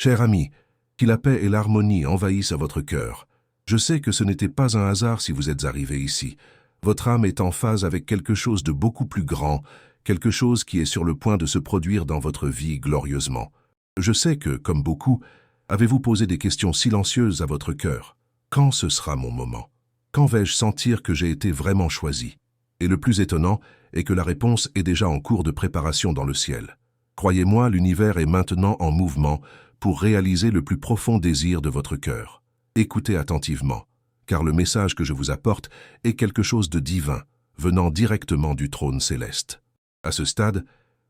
Cher ami, que la paix et l'harmonie envahissent votre cœur. Je sais que ce n'était pas un hasard si vous êtes arrivé ici. Votre âme est en phase avec quelque chose de beaucoup plus grand, quelque chose qui est sur le point de se produire dans votre vie glorieusement. Je sais que, comme beaucoup, avez-vous posé des questions silencieuses à votre cœur. Quand ce sera mon moment? Quand vais-je sentir que j'ai été vraiment choisi? Et le plus étonnant est que la réponse est déjà en cours de préparation dans le ciel. Croyez-moi, l'univers est maintenant en mouvement pour réaliser le plus profond désir de votre cœur. Écoutez attentivement, car le message que je vous apporte est quelque chose de divin, venant directement du trône céleste. À ce stade,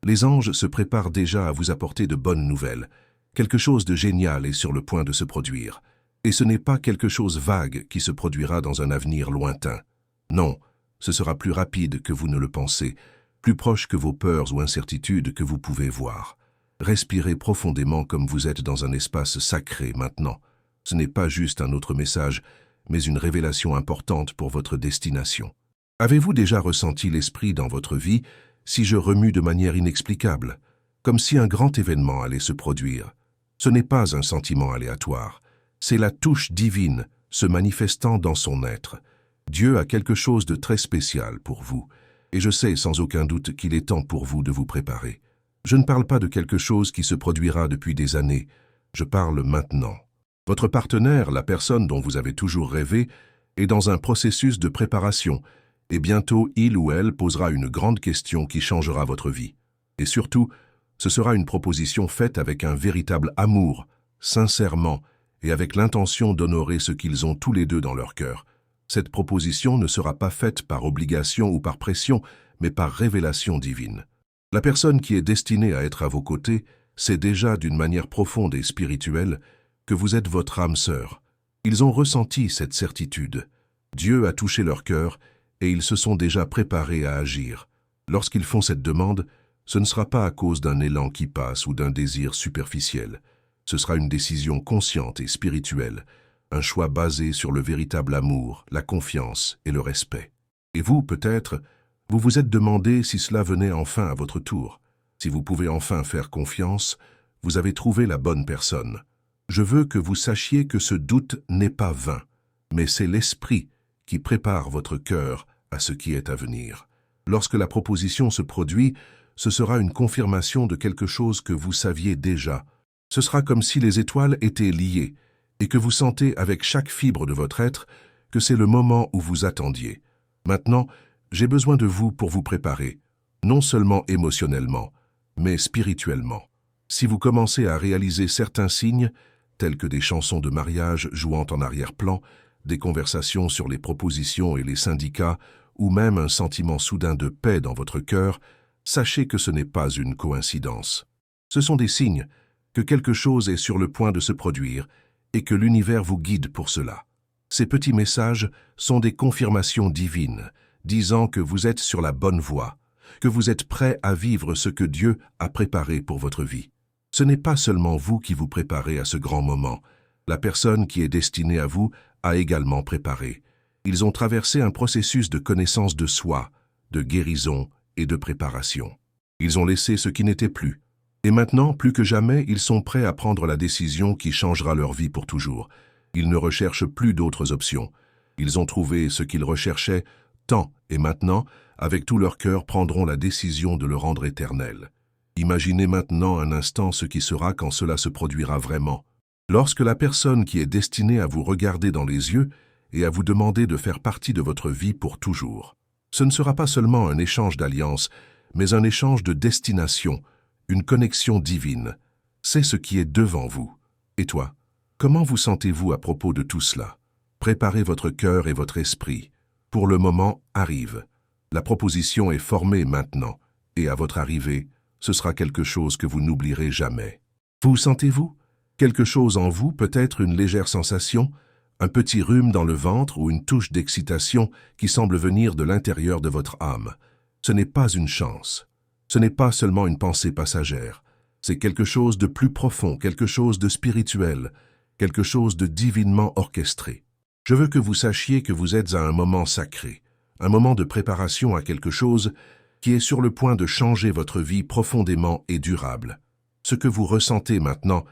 les anges se préparent déjà à vous apporter de bonnes nouvelles. Quelque chose de génial est sur le point de se produire. Et ce n'est pas quelque chose vague qui se produira dans un avenir lointain. Non, ce sera plus rapide que vous ne le pensez, plus proche que vos peurs ou incertitudes que vous pouvez voir. Respirez profondément comme vous êtes dans un espace sacré maintenant. Ce n'est pas juste un autre message, mais une révélation importante pour votre destination. Avez-vous déjà ressenti l'esprit dans votre vie si je remue de manière inexplicable, comme si un grand événement allait se produire? Ce n'est pas un sentiment aléatoire, c'est la touche divine se manifestant dans son être. Dieu a quelque chose de très spécial pour vous, et je sais sans aucun doute qu'il est temps pour vous de vous préparer. Je ne parle pas de quelque chose qui se produira depuis des années, je parle maintenant. Votre partenaire, la personne dont vous avez toujours rêvé, est dans un processus de préparation, et bientôt il ou elle posera une grande question qui changera votre vie. Et surtout, ce sera une proposition faite avec un véritable amour, sincèrement, et avec l'intention d'honorer ce qu'ils ont tous les deux dans leur cœur. Cette proposition ne sera pas faite par obligation ou par pression, mais par révélation divine. La personne qui est destinée à être à vos côtés sait déjà d'une manière profonde et spirituelle que vous êtes votre âme sœur. Ils ont ressenti cette certitude. Dieu a touché leur cœur et ils se sont déjà préparés à agir. Lorsqu'ils font cette demande, ce ne sera pas à cause d'un élan qui passe ou d'un désir superficiel. Ce sera une décision consciente et spirituelle, un choix basé sur le véritable amour, la confiance et le respect. Et vous, peut-être, vous vous êtes demandé si cela venait enfin à votre tour. Si vous pouvez enfin faire confiance, vous avez trouvé la bonne personne. Je veux que vous sachiez que ce doute n'est pas vain, mais c'est l'esprit qui prépare votre cœur à ce qui est à venir. Lorsque la proposition se produit, ce sera une confirmation de quelque chose que vous saviez déjà. Ce sera comme si les étoiles étaient liées et que vous sentez avec chaque fibre de votre être que c'est le moment où vous attendiez. Maintenant, j'ai besoin de vous pour vous préparer, non seulement émotionnellement, mais spirituellement. Si vous commencez à réaliser certains signes, tels que des chansons de mariage jouant en arrière-plan, des conversations sur les propositions et les syndicats, ou même un sentiment soudain de paix dans votre cœur, sachez que ce n'est pas une coïncidence. Ce sont des signes que quelque chose est sur le point de se produire et que l'univers vous guide pour cela. Ces petits messages sont des confirmations divines, disant que vous êtes sur la bonne voie, que vous êtes prêt à vivre ce que Dieu a préparé pour votre vie. Ce n'est pas seulement vous qui vous préparez à ce grand moment. La personne qui est destinée à vous a également préparé. Ils ont traversé un processus de connaissance de soi, de guérison et de préparation. Ils ont laissé ce qui n'était plus. Et maintenant, plus que jamais, ils sont prêts à prendre la décision qui changera leur vie pour toujours. Ils ne recherchent plus d'autres options. Ils ont trouvé ce qu'ils recherchaient tant et maintenant, avec tout leur cœur, prendront la décision de le rendre éternel. Imaginez maintenant un instant ce qui sera quand cela se produira vraiment. Lorsque la personne qui est destinée à vous regarder dans les yeux et à vous demander de faire partie de votre vie pour toujours. Ce ne sera pas seulement un échange d'alliance, mais un échange de destination, une connexion divine. C'est ce qui est devant vous. Et toi, comment vous sentez-vous à propos de tout cela? Préparez votre cœur et votre esprit. Pour le moment arrive. La proposition est formée maintenant, et à votre arrivée, ce sera quelque chose que vous n'oublierez jamais. Vous sentez-vous? Quelque chose en vous, peut-être une légère sensation, un petit rhume dans le ventre ou une touche d'excitation qui semble venir de l'intérieur de votre âme. Ce n'est pas une chance. Ce n'est pas seulement une pensée passagère. C'est quelque chose de plus profond, quelque chose de spirituel, quelque chose de divinement orchestré. Je veux que vous sachiez que vous êtes à un moment sacré, un moment de préparation à quelque chose qui est sur le point de changer votre vie profondément et durable. Ce que vous ressentez maintenant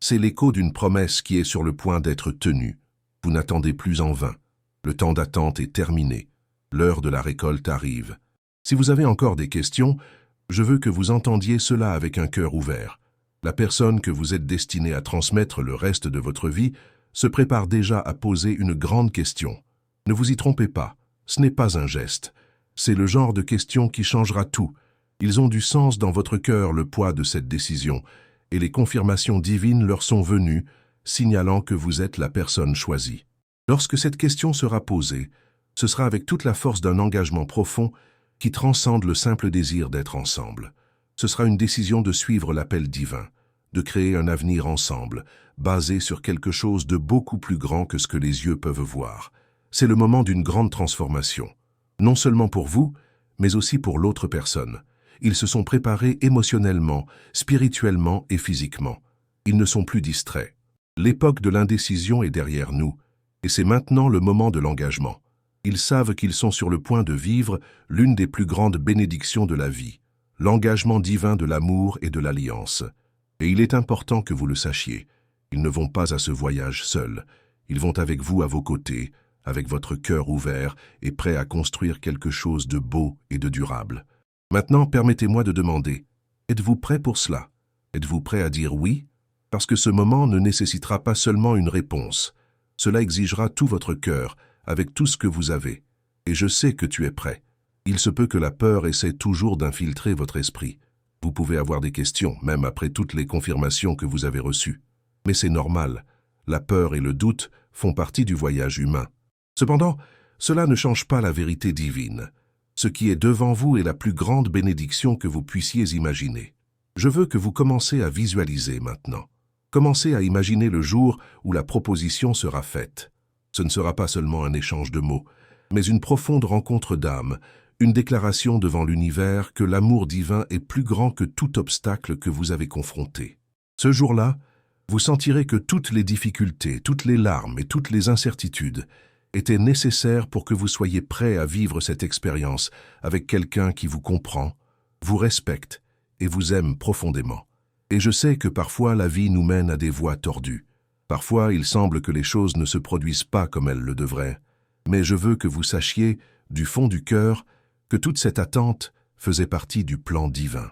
C'est l'écho d'une promesse qui est sur le point d'être tenue. Vous n'attendez plus en vain. Le temps d'attente est terminé. L'heure de la récolte arrive. Si vous avez encore des questions, je veux que vous entendiez cela avec un cœur ouvert. La personne que vous êtes destiné à transmettre le reste de votre vie se prépare déjà à poser une grande question. Ne vous y trompez pas, ce n'est pas un geste. C'est le genre de question qui changera tout. Ils ont du sens dans votre cœur, le poids de cette décision, et les confirmations divines leur sont venues, signalant que vous êtes la personne choisie. Lorsque cette question sera posée, ce sera avec toute la force d'un engagement profond qui transcende le simple désir d'être ensemble. Ce sera une décision de suivre l'appel divin, de créer un avenir ensemble, basé sur quelque chose de beaucoup plus grand que ce que les yeux peuvent voir. C'est le moment d'une grande transformation, non seulement pour vous, mais aussi pour l'autre personne. Ils se sont préparés émotionnellement, spirituellement et physiquement. Ils ne sont plus distraits. L'époque de l'indécision est derrière nous, et c'est maintenant le moment de l'engagement. Ils savent qu'ils sont sur le point de vivre l'une des plus grandes bénédictions de la vie, l'engagement divin de l'amour et de l'alliance. Et il est important que vous le sachiez. Ils ne vont pas à ce voyage seuls. Ils vont avec vous à vos côtés, avec votre cœur ouvert et prêt à construire quelque chose de beau et de durable. Maintenant, permettez-moi de demander, êtes-vous prêt pour cela? Êtes-vous prêt à dire oui? Parce que ce moment ne nécessitera pas seulement une réponse. Cela exigera tout votre cœur, avec tout ce que vous avez. Et je sais que tu es prêt. Il se peut que la peur essaie toujours d'infiltrer votre esprit. Vous pouvez avoir des questions, même après toutes les confirmations que vous avez reçues. Mais c'est normal. La peur et le doute font partie du voyage humain. Cependant, cela ne change pas la vérité divine. Ce qui est devant vous est la plus grande bénédiction que vous puissiez imaginer. Je veux que vous commencez à visualiser maintenant. Commencez à imaginer le jour où la proposition sera faite. Ce ne sera pas seulement un échange de mots, mais une profonde rencontre d'âme, une déclaration devant l'univers que l'amour divin est plus grand que tout obstacle que vous avez confronté. Ce jour-là, vous sentirez que toutes les difficultés, toutes les larmes et toutes les incertitudes étaient nécessaires pour que vous soyez prêt à vivre cette expérience avec quelqu'un qui vous comprend, vous respecte et vous aime profondément. Et je sais que parfois la vie nous mène à des voies tordues. Parfois il semble que les choses ne se produisent pas comme elles le devraient. Mais je veux que vous sachiez, du fond du cœur, que toute cette attente faisait partie du plan divin.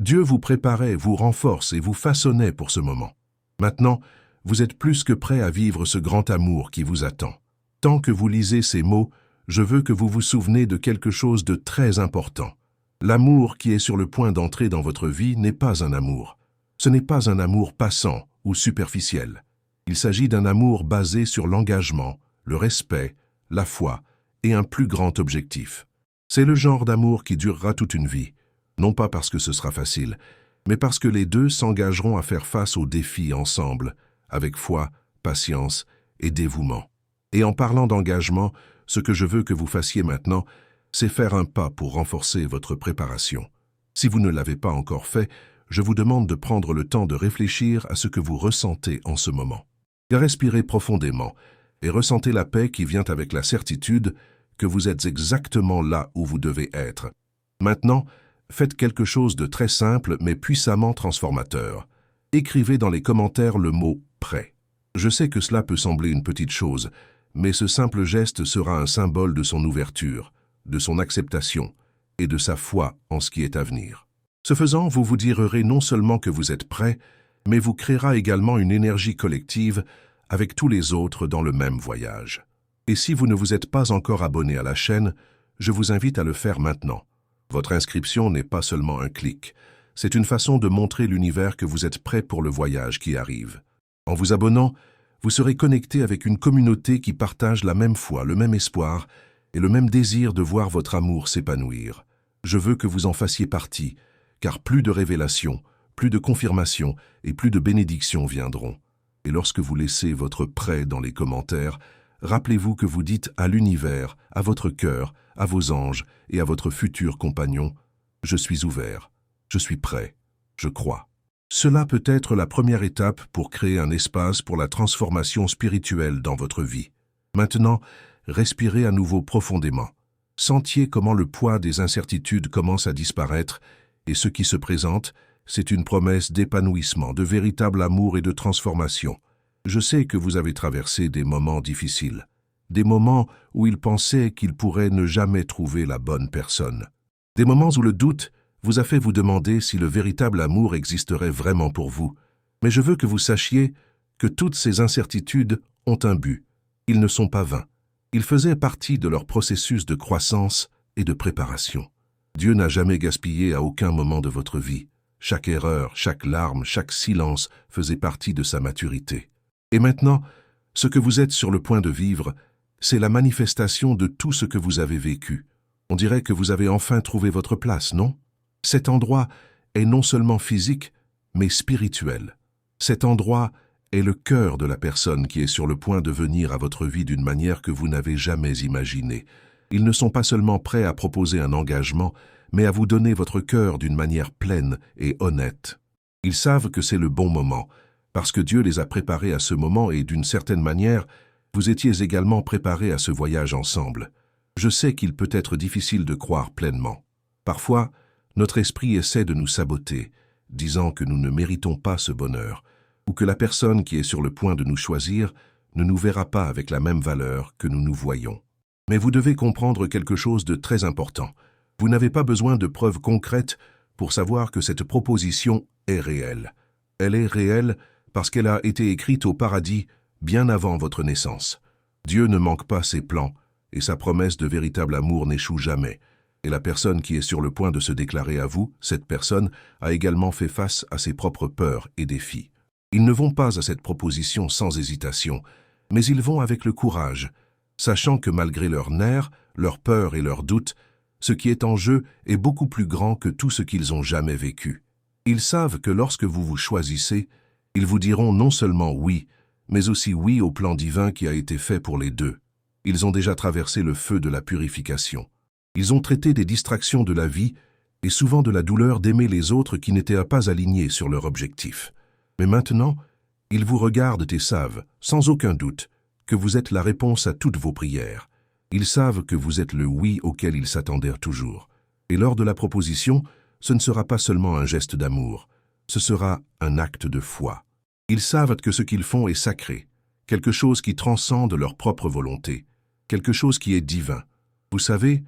Dieu vous préparait, vous renforce et vous façonnait pour ce moment. Maintenant, vous êtes plus que prêt à vivre ce grand amour qui vous attend. Tant que vous lisez ces mots, je veux que vous vous souvenez de quelque chose de très important. L'amour qui est sur le point d'entrer dans votre vie n'est pas un amour. Ce n'est pas un amour passant ou superficiel. Il s'agit d'un amour basé sur l'engagement, le respect, la foi et un plus grand objectif. C'est le genre d'amour qui durera toute une vie, non pas parce que ce sera facile, mais parce que les deux s'engageront à faire face aux défis ensemble, avec foi, patience et dévouement. Et en parlant d'engagement, ce que je veux que vous fassiez maintenant, c'est faire un pas pour renforcer votre préparation. Si vous ne l'avez pas encore fait, je vous demande de prendre le temps de réfléchir à ce que vous ressentez en ce moment. Respirez profondément et ressentez la paix qui vient avec la certitude que vous êtes exactement là où vous devez être. Maintenant, faites quelque chose de très simple mais puissamment transformateur. Écrivez dans les commentaires le mot « prêt ». Je sais que cela peut sembler une petite chose, mais ce simple geste sera un symbole de son ouverture, de son acceptation et de sa foi en ce qui est à venir. Ce faisant, vous vous direz non seulement que vous êtes prêt, mais vous créera également une énergie collective avec tous les autres dans le même voyage. Et si vous ne vous êtes pas encore abonné à la chaîne, je vous invite à le faire maintenant. Votre inscription n'est pas seulement un clic, c'est une façon de montrer l'univers que vous êtes prêt pour le voyage qui arrive. En vous abonnant, vous serez connecté avec une communauté qui partage la même foi, le même espoir et le même désir de voir votre amour s'épanouir. Je veux que vous en fassiez partie, car plus de révélations, plus de confirmations et plus de bénédictions viendront. Et lorsque vous laissez votre prêt dans les commentaires, rappelez-vous que vous dites à l'univers, à votre cœur, à vos anges et à votre futur compagnon, « Je suis ouvert, je suis prêt, je crois ». Cela peut être la première étape pour créer un espace pour la transformation spirituelle dans votre vie. Maintenant, respirez à nouveau profondément. Sentiez comment le poids des incertitudes commence à disparaître et ce qui se présente, c'est une promesse d'épanouissement, de véritable amour et de transformation. Je sais que vous avez traversé des moments difficiles, des moments où il pensait qu'il pourrait ne jamais trouver la bonne personne, des moments où le doute vous a fait vous demander si le véritable amour existerait vraiment pour vous. Mais je veux que vous sachiez que toutes ces incertitudes ont un but. Ils ne sont pas vains. Ils faisaient partie de leur processus de croissance et de préparation. Dieu n'a jamais gaspillé à aucun moment de votre vie. Chaque erreur, chaque larme, chaque silence faisait partie de sa maturité. Et maintenant, ce que vous êtes sur le point de vivre, c'est la manifestation de tout ce que vous avez vécu. On dirait que vous avez enfin trouvé votre place, non? Cet endroit est non seulement physique, mais spirituel. Cet endroit est le cœur de la personne qui est sur le point de venir à votre vie d'une manière que vous n'avez jamais imaginée. Ils ne sont pas seulement prêts à proposer un engagement, mais à vous donner votre cœur d'une manière pleine et honnête. Ils savent que c'est le bon moment, parce que Dieu les a préparés à ce moment et d'une certaine manière, vous étiez également préparés à ce voyage ensemble. Je sais qu'il peut être difficile de croire pleinement. Parfois, notre esprit essaie de nous saboter, disant que nous ne méritons pas ce bonheur, ou que la personne qui est sur le point de nous choisir ne nous verra pas avec la même valeur que nous nous voyons. Mais vous devez comprendre quelque chose de très important. Vous n'avez pas besoin de preuves concrètes pour savoir que cette proposition est réelle. Elle est réelle parce qu'elle a été écrite au paradis bien avant votre naissance. Dieu ne manque pas ses plans et sa promesse de véritable amour n'échoue jamais. Et la personne qui est sur le point de se déclarer à vous, cette personne, a également fait face à ses propres peurs et défis. Ils ne vont pas à cette proposition sans hésitation, mais ils vont avec le courage, sachant que malgré leurs nerfs, leurs peurs et leurs doutes, ce qui est en jeu est beaucoup plus grand que tout ce qu'ils ont jamais vécu. Ils savent que lorsque vous vous choisissez, ils vous diront non seulement oui, mais aussi oui au plan divin qui a été fait pour les deux. Ils ont déjà traversé le feu de la purification. Ils ont traité des distractions de la vie et souvent de la douleur d'aimer les autres qui n'étaient pas alignés sur leur objectif. Mais maintenant, ils vous regardent et savent, sans aucun doute, que vous êtes la réponse à toutes vos prières. Ils savent que vous êtes le oui auquel ils s'attendaient toujours. Et lors de la proposition, ce ne sera pas seulement un geste d'amour, ce sera un acte de foi. Ils savent que ce qu'ils font est sacré, quelque chose qui transcende leur propre volonté, quelque chose qui est divin. Vous savez,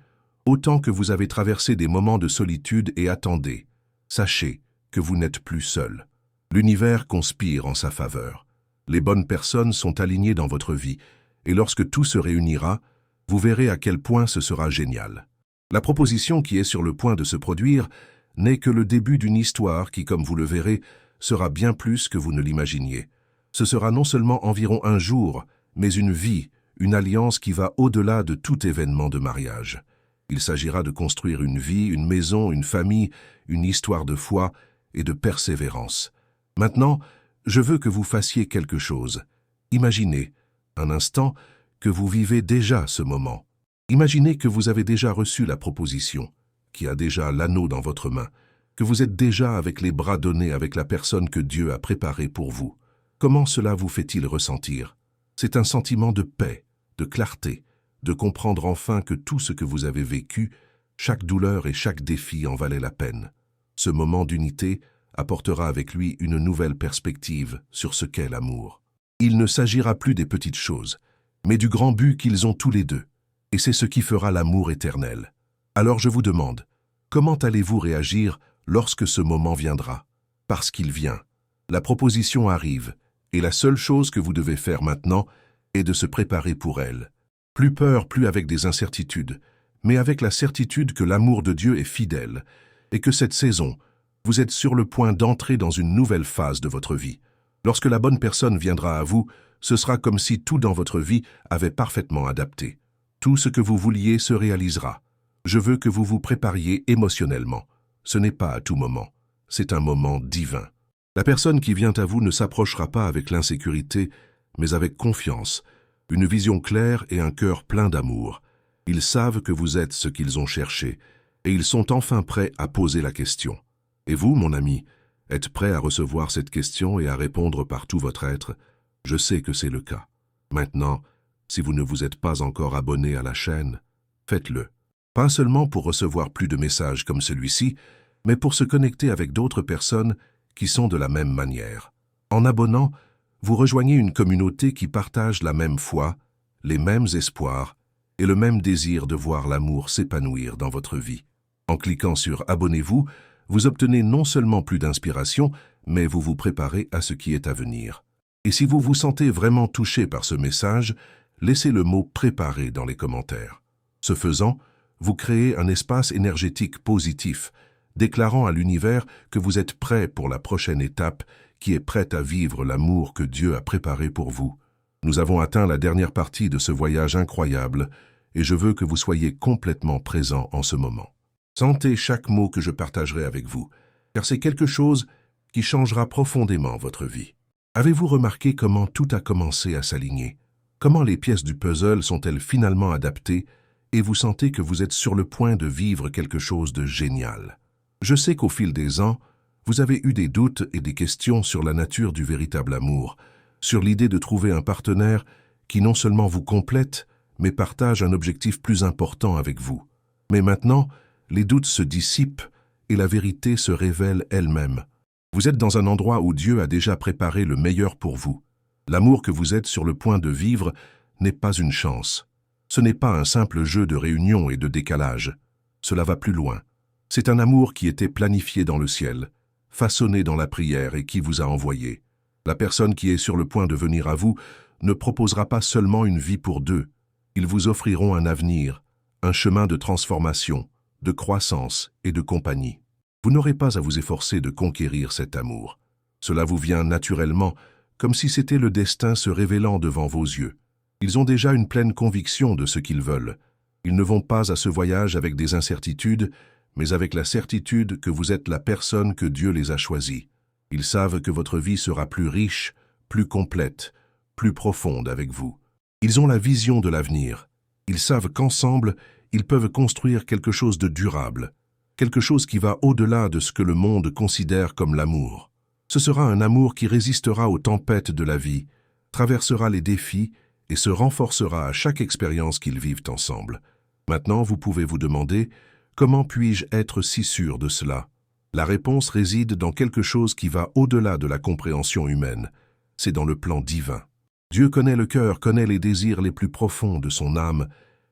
autant que vous avez traversé des moments de solitude et attendez, sachez que vous n'êtes plus seul. L'univers conspire en sa faveur. Les bonnes personnes sont alignées dans votre vie, et lorsque tout se réunira, vous verrez à quel point ce sera génial. La proposition qui est sur le point de se produire n'est que le début d'une histoire qui, comme vous le verrez, sera bien plus que vous ne l'imaginiez. Ce sera non seulement environ un jour, mais une vie, une alliance qui va au-delà de tout événement de mariage. Il s'agira de construire une vie, une maison, une famille, une histoire de foi et de persévérance. Maintenant, je veux que vous fassiez quelque chose. Imaginez, un instant, que vous vivez déjà ce moment. Imaginez que vous avez déjà reçu la proposition, qui a déjà l'anneau dans votre main, que vous êtes déjà avec les bras donnés avec la personne que Dieu a préparée pour vous. Comment cela vous fait-il ressentir? C'est un sentiment de paix, de clarté, de comprendre enfin que tout ce que vous avez vécu, chaque douleur et chaque défi en valait la peine. Ce moment d'unité apportera avec lui une nouvelle perspective sur ce qu'est l'amour. Il ne s'agira plus des petites choses, mais du grand but qu'ils ont tous les deux, et c'est ce qui fera l'amour éternel. Alors je vous demande, comment allez-vous réagir lorsque ce moment viendra? Parce qu'il vient. La proposition arrive, et la seule chose que vous devez faire maintenant est de se préparer pour elle. Plus peur, plus avec des incertitudes, mais avec la certitude que l'amour de Dieu est fidèle, et que cette saison, vous êtes sur le point d'entrer dans une nouvelle phase de votre vie. Lorsque la bonne personne viendra à vous, ce sera comme si tout dans votre vie avait parfaitement adapté. Tout ce que vous vouliez se réalisera. Je veux que vous vous prépariez émotionnellement. Ce n'est pas à tout moment. C'est un moment divin. La personne qui vient à vous ne s'approchera pas avec l'insécurité, mais avec confiance, une vision claire et un cœur plein d'amour. Ils savent que vous êtes ce qu'ils ont cherché, et ils sont enfin prêts à poser la question. Et vous, mon ami, êtes prêt à recevoir cette question et à répondre par tout votre être? Je sais que c'est le cas. Maintenant, si vous ne vous êtes pas encore abonné à la chaîne, faites-le. Pas seulement pour recevoir plus de messages comme celui-ci, mais pour se connecter avec d'autres personnes qui sont de la même manière. En abonnant, vous rejoignez une communauté qui partage la même foi, les mêmes espoirs et le même désir de voir l'amour s'épanouir dans votre vie. En cliquant sur « Abonnez-vous », vous obtenez non seulement plus d'inspiration, mais vous vous préparez à ce qui est à venir. Et si vous vous sentez vraiment touché par ce message, laissez le mot « préparer » dans les commentaires. Ce faisant, vous créez un espace énergétique positif, déclarant à l'univers que vous êtes prêt pour la prochaine étape, qui est prête à vivre l'amour que Dieu a préparé pour vous. Nous avons atteint la dernière partie de ce voyage incroyable, et je veux que vous soyez complètement présent en ce moment. Sentez chaque mot que je partagerai avec vous, car c'est quelque chose qui changera profondément votre vie. Avez-vous remarqué comment tout a commencé à s'aligner? Comment les pièces du puzzle sont-elles finalement adaptées et vous sentez que vous êtes sur le point de vivre quelque chose de génial? Je sais qu'au fil des ans, vous avez eu des doutes et des questions sur la nature du véritable amour, sur l'idée de trouver un partenaire qui non seulement vous complète, mais partage un objectif plus important avec vous. Mais maintenant, les doutes se dissipent et la vérité se révèle elle-même. Vous êtes dans un endroit où Dieu a déjà préparé le meilleur pour vous. L'amour que vous êtes sur le point de vivre n'est pas une chance. Ce n'est pas un simple jeu de réunion et de décalage. Cela va plus loin. C'est un amour qui était planifié dans le ciel, façonné dans la prière et qui vous a envoyé. La personne qui est sur le point de venir à vous ne proposera pas seulement une vie pour deux. Ils vous offriront un avenir, un chemin de transformation, de croissance et de compagnie. Vous n'aurez pas à vous efforcer de conquérir cet amour. Cela vous vient naturellement, comme si c'était le destin se révélant devant vos yeux. Ils ont déjà une pleine conviction de ce qu'ils veulent. Ils ne vont pas à ce voyage avec des incertitudes, mais avec la certitude que vous êtes la personne que Dieu les a choisis. Ils savent que votre vie sera plus riche, plus complète, plus profonde avec vous. Ils ont la vision de l'avenir. Ils savent qu'ensemble, ils peuvent construire quelque chose de durable, quelque chose qui va au-delà de ce que le monde considère comme l'amour. Ce sera un amour qui résistera aux tempêtes de la vie, traversera les défis et se renforcera à chaque expérience qu'ils vivent ensemble. Maintenant, vous pouvez vous demander, comment puis-je être si sûr de cela? La réponse réside dans quelque chose qui va au-delà de la compréhension humaine. C'est dans le plan divin. Dieu connaît le cœur, connaît les désirs les plus profonds de son âme,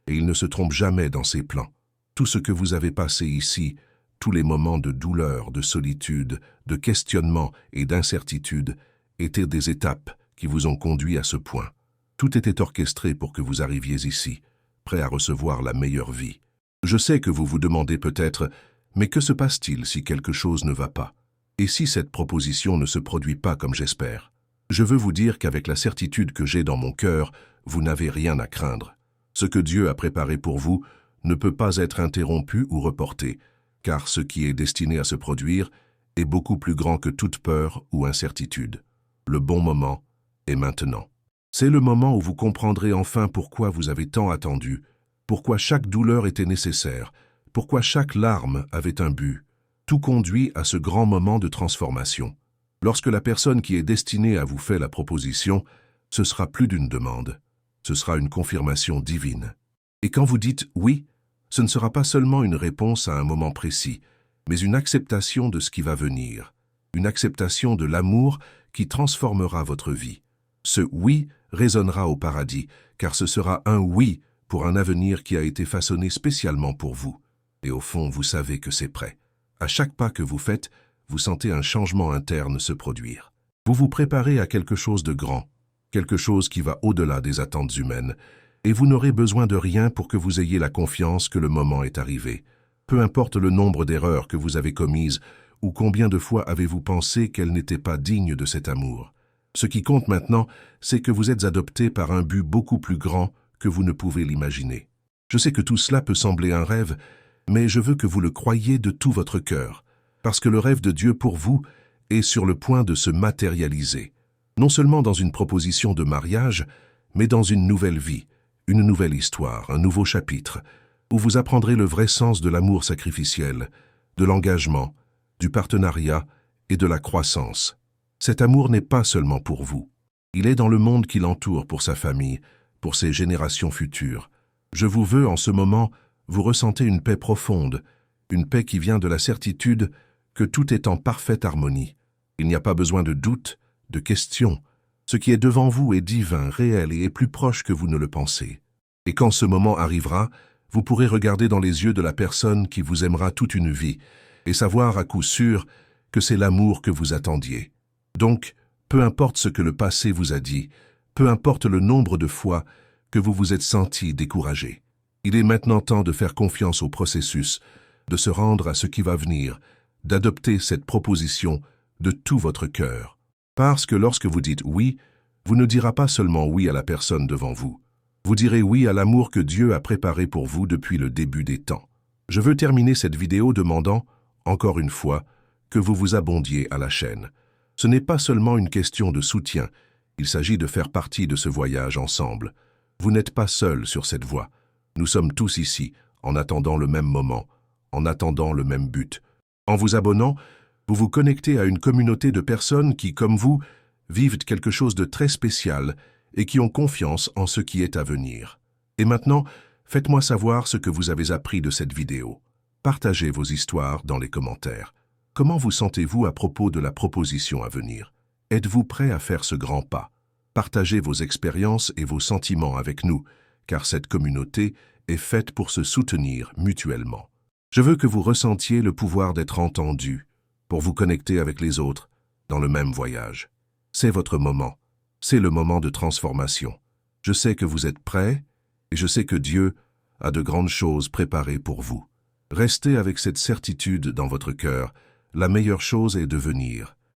et il ne se trompe jamais dans ses plans. Tout ce que vous avez passé ici, tous les moments de douleur, de solitude, de questionnement et d'incertitude, étaient des étapes qui vous ont conduit à ce point. Tout était orchestré pour que vous arriviez ici, prêt à recevoir la meilleure vie. Je sais que vous vous demandez peut-être, mais que se passe-t-il si quelque chose ne va pas? Et si cette proposition ne se produit pas comme j'espère? Je veux vous dire qu'avec la certitude que j'ai dans mon cœur, vous n'avez rien à craindre. Ce que Dieu a préparé pour vous ne peut pas être interrompu ou reporté, car ce qui est destiné à se produire est beaucoup plus grand que toute peur ou incertitude. Le bon moment est maintenant. C'est le moment où vous comprendrez enfin pourquoi vous avez tant attendu, pourquoi chaque douleur était nécessaire, pourquoi chaque larme avait un but. Tout conduit à ce grand moment de transformation. Lorsque la personne qui est destinée à vous faire la proposition, ce sera plus d'une demande. Ce sera une confirmation divine. Et quand vous dites « oui », ce ne sera pas seulement une réponse à un moment précis, mais une acceptation de ce qui va venir, une acceptation de l'amour qui transformera votre vie. Ce « oui » résonnera au paradis, car ce sera un « oui » pour un avenir qui a été façonné spécialement pour vous. Et au fond, vous savez que c'est prêt. À chaque pas que vous faites, vous sentez un changement interne se produire. Vous vous préparez à quelque chose de grand, quelque chose qui va au-delà des attentes humaines, et vous n'aurez besoin de rien pour que vous ayez la confiance que le moment est arrivé. Peu importe le nombre d'erreurs que vous avez commises, ou combien de fois avez-vous pensé qu'elles n'étaient pas dignes de cet amour. Ce qui compte maintenant, c'est que vous êtes adopté par un but beaucoup plus grand que vous ne pouvez l'imaginer. Je sais que tout cela peut sembler un rêve, mais je veux que vous le croyiez de tout votre cœur, parce que le rêve de Dieu pour vous est sur le point de se matérialiser, non seulement dans une proposition de mariage, mais dans une nouvelle vie, une nouvelle histoire, un nouveau chapitre, où vous apprendrez le vrai sens de l'amour sacrificiel, de l'engagement, du partenariat et de la croissance. Cet amour n'est pas seulement pour vous. Il est dans le monde qui l'entoure pour sa famille, pour ses générations futures. Je vous veux en ce moment, vous ressentez une paix profonde, Une paix qui vient de la certitude que tout est en parfaite harmonie. Il n'y a pas besoin de doute, de questions. Ce qui est devant vous est divin, réel et est plus proche que vous ne le pensez. Et quand ce moment arrivera, vous pourrez regarder dans les yeux de la personne qui vous aimera toute une vie et savoir à coup sûr que c'est l'amour que vous attendiez. Donc, peu importe ce que le passé vous a dit, peu importe le nombre de fois que vous vous êtes senti découragé. Il est maintenant temps de faire confiance au processus, de se rendre à ce qui va venir, d'adopter cette proposition de tout votre cœur. Parce que lorsque vous dites oui, vous ne direz pas seulement oui à la personne devant vous. Vous direz oui à l'amour que Dieu a préparé pour vous depuis le début des temps. Je veux terminer cette vidéo demandant, encore une fois, que vous vous abondiez à la chaîne. Ce n'est pas seulement une question de soutien, il s'agit de faire partie de ce voyage ensemble. Vous n'êtes pas seul sur cette voie. Nous sommes tous ici, en attendant le même moment, en attendant le même but. En vous abonnant, vous vous connectez à une communauté de personnes qui, comme vous, vivent quelque chose de très spécial et qui ont confiance en ce qui est à venir. Et maintenant, faites-moi savoir ce que vous avez appris de cette vidéo. Partagez vos histoires dans les commentaires. Comment vous sentez-vous à propos de la proposition à venir? Êtes-vous prêt à faire ce grand pas? Partagez vos expériences et vos sentiments avec nous, car cette communauté est faite pour se soutenir mutuellement. Je veux que vous ressentiez le pouvoir d'être entendu, pour vous connecter avec les autres dans le même voyage. C'est votre moment. C'est le moment de transformation. Je sais que vous êtes prêts et je sais que Dieu a de grandes choses préparées pour vous. Restez avec cette certitude dans votre cœur. La meilleure chose est de venir.